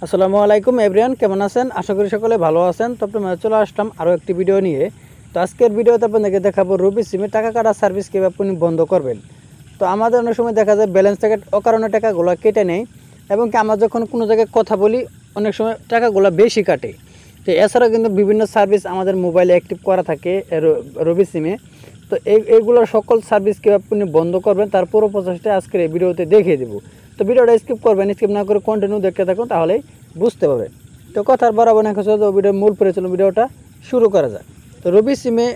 আসসালামু আলাইকুম এভরিওয়ান, কেমন আছেন? আশা করি সকলে ভালো আছেন। তো আপনারা চলে আসলাম আরও একটি ভিডিও নিয়ে। তো আজকের ভিডিওতে আপনাদেরকে দেখাবো রবি সিমে টাকা কাটা সার্ভিস কীভাবে আপনি বন্ধ করবেন। তো আমাদের অনেক সময় দেখা যায় ব্যালেন্স থেকে অকারণে টাকাগুলো কেটে নেয়, এবং কি আমরা যখন কোনো জায়গায় কথা বলি অনেক সময় টাকাগুলো বেশি কাটে। তো এছাড়াও কিন্তু বিভিন্ন সার্ভিস আমাদের মোবাইলে অ্যাক্টিভ করা থাকে রবি সিমে। তো এইগুলোর সকল সার্ভিস কীভাবে আপনি বন্ধ করবেন তার পুরো প্রসেসটা আজকের এই ভিডিওতে দেখিয়ে দেবো। তো ভিডিওটা স্কিপ করবেন, স্কিপ না করে কন্টিনিউ দেখতে থাকুন, তাহলেই বুঝতে পারবেন। তো কথার বরাবর না কিছু ভিডিও মূল পড়ে চলুন, ভিডিওটা শুরু করা যাক। তো রবি সিমে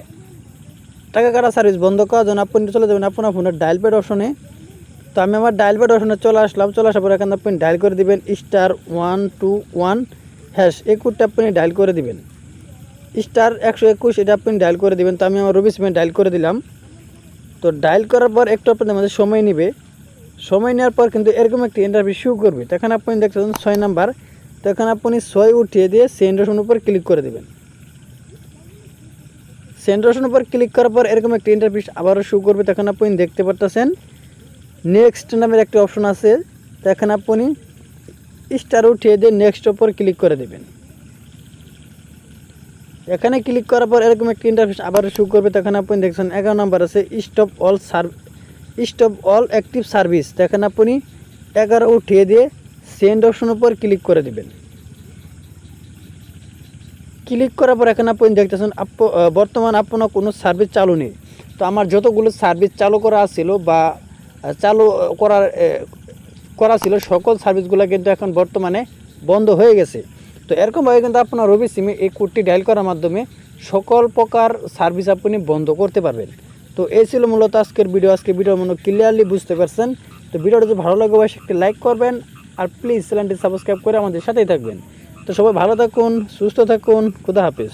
টাকা কাটা সার্ভিস বন্ধ করার জন্য আপনি চলে যাবেন আপনার ফোনের ডায়াল প্যাড অপশনে। তো আমি আমার ডায়াল প্যাড অপশনে চলে আসলাম। চলে আসার পর এখানে আপনি ডায়াল করে দিবেন *121# এই কোডটা আপনি ডায়াল করে দিবেন। *121 এটা আপনি ডায়াল করে দিবেন। তো আমি আমার রবি সিমে ডায়াল করে দিলাম। তো ডায়াল করার পর একটু আপনাদের মধ্যে সময় নেবে। সময় নেওয়ার পর কিন্তু এরকম একটি ইন্টারভিউ শো করবে। তো এখানে আপনি দেখছেন 6 নাম্বার। তো এখানে আপনি 6 উঠিয়ে দিয়ে সেন্ড অপশনের উপর ক্লিক করে দেবেন। সেন্ড অপশনের উপর ক্লিক করার পর এরকম একটি ইন্টারভিউ আবারও শো করবে। তো এখানে আপনি দেখতে পারতেছেন নেক্সট নামের একটি অপশন আছে। তো এখানে আপনি স্টার উঠিয়ে দিয়ে নেক্সট উপর ক্লিক করে দেবেন। এখানে ক্লিক করার পর এরকম একটি ইন্টারভিউ আবারও শো করবে। তো এখানে আপনি দেখছেন 11 নাম্বার আছে স্টপ অল অ্যাক্টিভ সার্ভিস। তো এখানে আপনি 11 উঠিয়ে দিয়ে সেন্ড অপশন উপর ক্লিক করে দিবেন। ক্লিক করার পর এখানে আপনি দেখতেছেন বর্তমান আপনার কোনো সার্ভিস চালু নেই। তো আমার যতগুলো সার্ভিস চালু করা ছিল বা চালু করা ছিল সকল সার্ভিসগুলো কিন্তু এখন বর্তমানে বন্ধ হয়ে গেছে। তো এরকমভাবে কিন্তু আপনার রবি সিমে এই কোডটি ডায়াল করার মাধ্যমে সকল প্রকার সার্ভিস আপনি বন্ধ করতে পারবেন। তো এই ছিল মূলত আজকের ভিডিও মনে ক্লিয়ারলি বুঝতে পারছেন। তো ভিডিওটা যদি ভালো লাগে অবশ্যই একটি লাইক করবেন, আর প্লিজ চ্যানেলটি সাবস্ক্রাইব করে আমাদের সাথেই থাকবেন। তো সবাই ভালো থাকুন, সুস্থ থাকুন, খুদা হাফেজ।